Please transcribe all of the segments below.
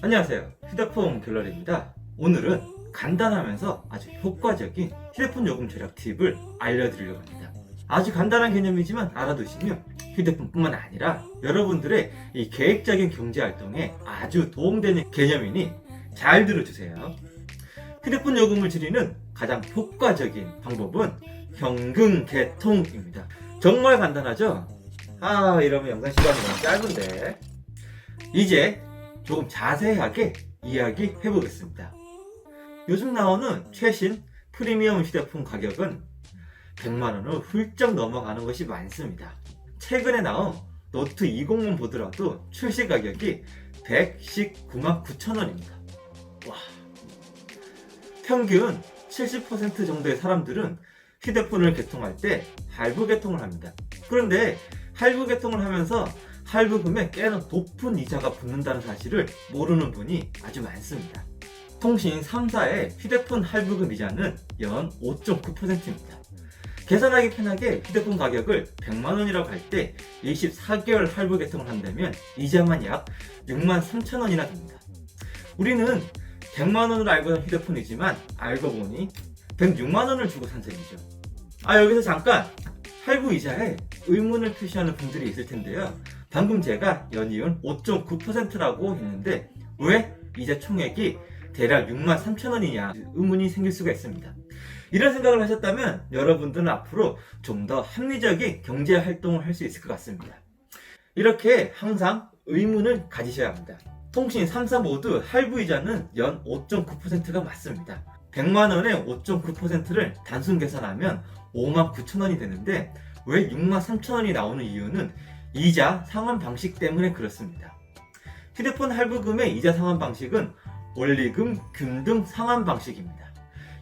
안녕하세요, 휴대폰 갤러리입니다. 오늘은 간단하면서 아주 효과적인 휴대폰 요금 절약 팁을 알려드리려고 합니다. 아주 간단한 개념이지만 알아두시면 휴대폰뿐만 아니라 여러분들의 이 계획적인 경제활동에 아주 도움되는 개념이니 잘 들어주세요. 휴대폰 요금을 줄이는 가장 효과적인 방법은 현금 개통입니다. 정말 간단하죠? 이러면 영상 시간이 너무 짧은데 이제 조금 자세하게 이야기해 보겠습니다. 요즘 나오는 최신 프리미엄 휴대폰 가격은 100만원을 훌쩍 넘어가는 것이 많습니다. 최근에 나온 노트 20만 보더라도 출시 가격이 119만 9천원입니다. 와. 평균 70% 정도의 사람들은 휴대폰을 개통할 때 할부 개통을 합니다. 그런데 할부 개통을 하면서 할부금에 꽤나 높은 이자가 붙는다는 사실을 모르는 분이 아주 많습니다. 통신 3사의 휴대폰 할부금 이자는 연 5.9%입니다. 계산하기 편하게 휴대폰 가격을 100만원이라고 할 때 24개월 할부 개통을 한다면 이자만 약 6만 3천원이나 됩니다. 우리는 100만원으로 알고 있는 휴대폰이지만 알고 보니 106만원을 주고 산 셈이죠. 여기서 잠깐 할부 이자에 의문을 표시하는 분들이 있을 텐데요. 방금 제가 연이율 5.9%라고 했는데 왜 이자 총액이 대략 6만 3천원이냐 의문이 생길 수가 있습니다. 이런 생각을 하셨다면 여러분들은 앞으로 좀 더 합리적인 경제 활동을 할 수 있을 것 같습니다. 이렇게 항상 의문을 가지셔야 합니다. 통신 3사 모두 할부 이자는 연 5.9%가 맞습니다. 100만원에 5.9%를 단순 계산하면 5만 9천원이 되는데 왜 6만 3천원이 나오는 이유는 이자 상환 방식 때문에 그렇습니다. 휴대폰 할부금의 이자 상환 방식은 원리금 균등 상환 방식입니다.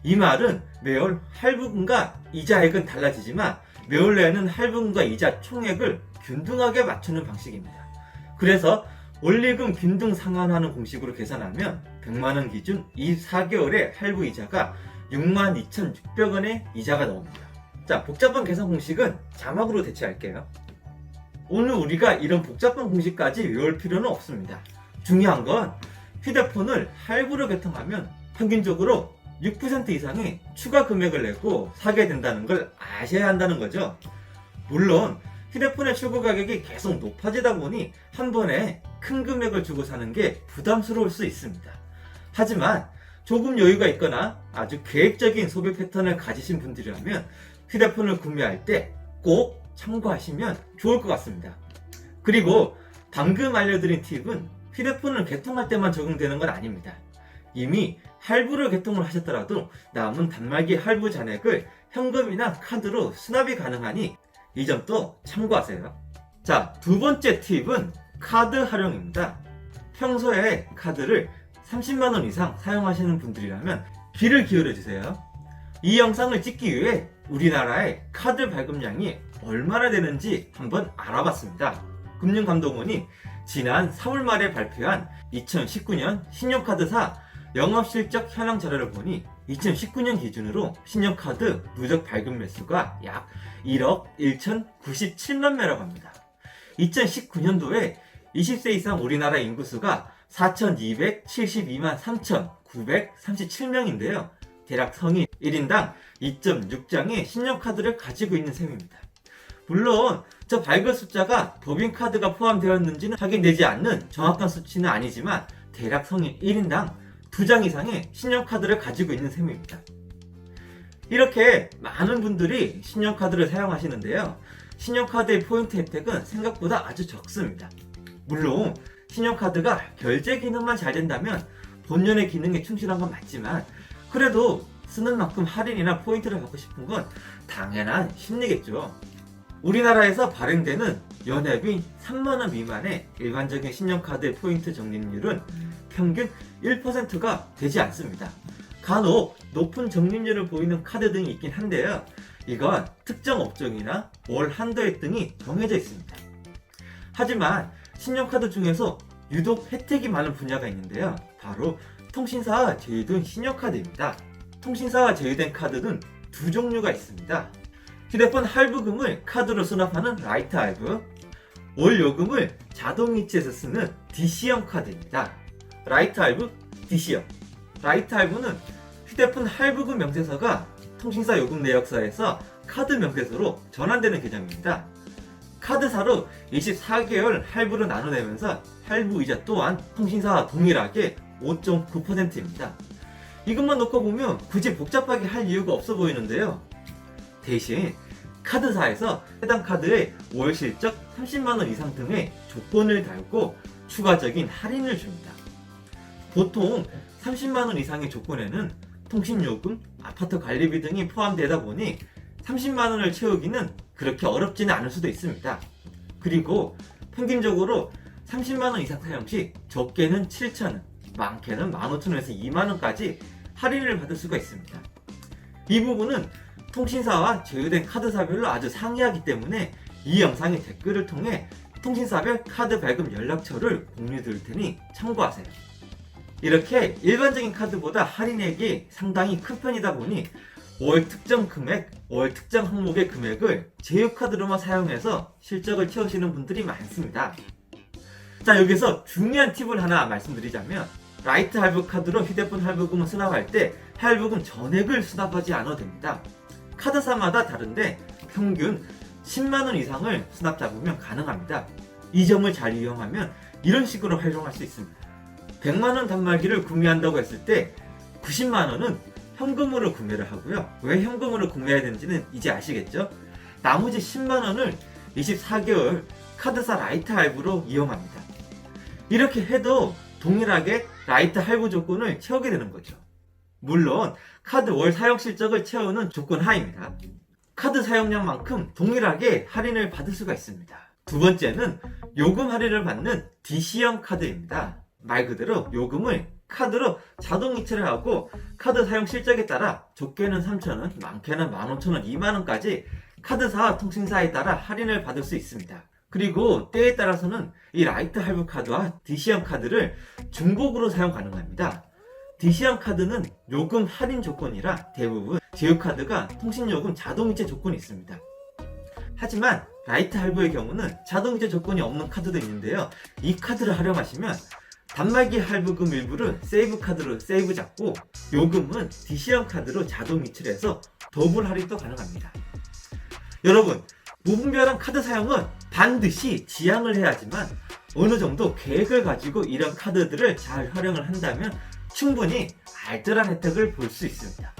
이 말은 매월 할부금과 이자액은 달라지지만 매월 내는 할부금과 이자 총액을 균등하게 맞추는 방식입니다. 그래서 원리금 균등 상환하는 공식으로 계산하면 100만원 기준 24개월의 할부 이자가 62,600원의 이자가 나옵니다. 자, 복잡한 계산 공식은 자막으로 대체할게요. 오늘 우리가 이런 복잡한 공식까지 외울 필요는 없습니다. 중요한 건 휴대폰을 할부로 개통하면 평균적으로 6% 이상의 추가 금액을 내고 사게 된다는 걸 아셔야 한다는 거죠. 물론 휴대폰의 출고 가격이 계속 높아지다 보니 한 번에 큰 금액을 주고 사는 게 부담스러울 수 있습니다. 하지만 조금 여유가 있거나 아주 계획적인 소비 패턴을 가지신 분들이라면 휴대폰을 구매할 때 꼭 참고하시면 좋을 것 같습니다. 그리고 방금 알려드린 팁은 휴대폰을 개통할 때만 적용되는 건 아닙니다. 이미 할부를 개통을 하셨더라도 남은 단말기 할부 잔액을 현금이나 카드로 수납이 가능하니 이 점도 참고하세요. 자, 두 번째 팁은 카드 활용입니다. 평소에 카드를 30만원 이상 사용하시는 분들이라면 귀를 기울여 주세요. 이 영상을 찍기 위해 우리나라의 카드 발급량이 얼마나 되는지 한번 알아봤습니다. 금융감독원이 지난 3월 말에 발표한 2019년 신용카드사 영업실적 현황 자료를 보니 2019년 기준으로 신용카드 누적 발급 매수가 약 1억 1,097만 매라고 합니다. 2019년도에 20세 이상 우리나라 인구수가 4,272만 3,937명인데요. 대략 성인 1인당 2.6장의 신용카드를 가지고 있는 셈입니다. 물론 저 발급 숫자가 법인카드가 포함되었는지는 확인되지 않는 정확한 수치는 아니지만 대략 성인 1인당 2장 이상의 신용카드를 가지고 있는 셈입니다. 이렇게 많은 분들이 신용카드를 사용하시는데요. 신용카드의 포인트 혜택은 생각보다 아주 적습니다. 물론 신용카드가 결제 기능만 잘 된다면 본연의 기능에 충실한 건 맞지만 그래도 쓰는 만큼 할인이나 포인트를 받고 싶은 건 당연한 심리겠죠. 우리나라에서 발행되는 연회비 3만원 미만의 일반적인 신용카드의 포인트 적립률은 평균 1%가 되지 않습니다. 간혹 높은 적립률을 보이는 카드 등이 있긴 한데요. 이건 특정 업종이나 월 한도액 등이 정해져 있습니다. 하지만 신용카드 중에서 유독 혜택이 많은 분야가 있는데요. 바로 통신사와 제휴된 신용카드입니다. 통신사와 제휴된 카드는 두 종류가 있습니다. 휴대폰 할부금을 카드로 수납하는 라이트 할부, 월 요금을 자동 이체해서 쓰는 DC형 카드입니다. 라이트 할부, DC형. 라이트 할부는 휴대폰 할부금 명세서가 통신사 요금 내역서에서 카드 명세서로 전환되는 개념입니다. 카드사로 24개월 할부를 나눠내면서 할부 이자 또한 통신사와 동일하게 5.9%입니다. 이것만 놓고 보면 굳이 복잡하게 할 이유가 없어 보이는데요. 대신 카드사에서 해당 카드의 월 실적 30만원 이상 등의 조건을 달고 추가적인 할인을 줍니다. 보통 30만원 이상의 조건에는 통신요금, 아파트 관리비 등이 포함되다 보니 30만원을 채우기는 그렇게 어렵지는 않을 수도 있습니다. 그리고 평균적으로 30만원 이상 사용 시 적게는 7,000원, 많게는 15,000원에서 2만원까지 할인을 받을 수가 있습니다. 이 부분은 통신사와 제휴된 카드사별로 아주 상이하기 때문에 이 영상의 댓글을 통해 통신사별 카드 발급 연락처를 공유해 드릴 테니 참고하세요. 이렇게 일반적인 카드보다 할인액이 상당히 큰 편이다 보니 월 특정 금액, 월 특정 항목의 금액을 제휴카드로만 사용해서 실적을 채우시는 분들이 많습니다. 자, 여기서 중요한 팁을 하나 말씀드리자면 라이트 할부 카드로 휴대폰 할부금을 수납할 때 할부금 전액을 수납하지 않아도 됩니다. 카드사마다 다른데 평균 10만원 이상을 수납 잡으면 가능합니다. 이 점을 잘 이용하면 이런 식으로 활용할 수 있습니다. 100만원 단말기를 구매한다고 했을 때 90만원은 현금으로 구매를 하고요. 왜 현금으로 구매해야 되는지는 이제 아시겠죠? 나머지 10만원을 24개월 카드사 라이트 할부로 이용합니다. 이렇게 해도 동일하게 라이트 할부 조건을 채우게 되는 거죠. 물론 카드 월 사용 실적을 채우는 조건 하입니다. 카드 사용량만큼 동일하게 할인을 받을 수가 있습니다. 두 번째는 요금 할인을 받는 DC형 카드입니다. 말 그대로 요금을 카드로 자동 이체를 하고 카드 사용 실적에 따라 적게는 3,000원, 많게는 15,000원, 2만원까지 카드사와 통신사에 따라 할인을 받을 수 있습니다. 그리고 때에 따라서는 이 라이트 할부 카드와 DC형 카드를 중복으로 사용 가능합니다. DC형 카드는 요금 할인 조건이라 대부분 제휴카드가 통신요금 자동이체 조건이 있습니다. 하지만 라이트 할부의 경우는 자동이체 조건이 없는 카드도 있는데요. 이 카드를 활용하시면 단말기 할부금 일부를 세이브 카드로 세이브 잡고 요금은 DC형 카드로 자동 이체를 해서 더블 할인도 가능합니다. 여러분, 무분별한 카드 사용은 반드시 지양을 해야 하지만 어느 정도 계획을 가지고 이런 카드들을 잘 활용을 한다면 충분히 알뜰한 혜택을 볼 수 있습니다.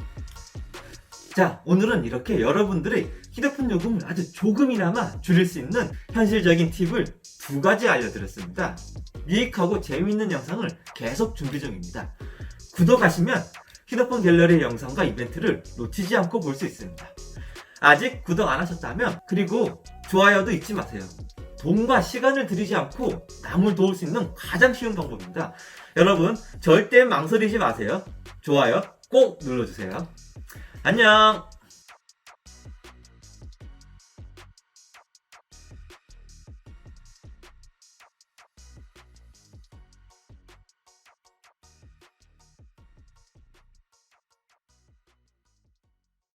자, 오늘은 이렇게 여러분들의 휴대폰 요금을 아주 조금이나마 줄일 수 있는 현실적인 팁을 2가지 알려드렸습니다. 유익하고 재미있는 영상을 계속 준비 중입니다. 구독하시면 휴대폰 갤러리의 영상과 이벤트를 놓치지 않고 볼 수 있습니다. 아직 구독 안 하셨다면 그리고 좋아요도 잊지 마세요. 돈과 시간을 들이지 않고 남을 도울 수 있는 가장 쉬운 방법입니다. 여러분 절대 망설이지 마세요. 좋아요 꼭 눌러주세요. 안녕.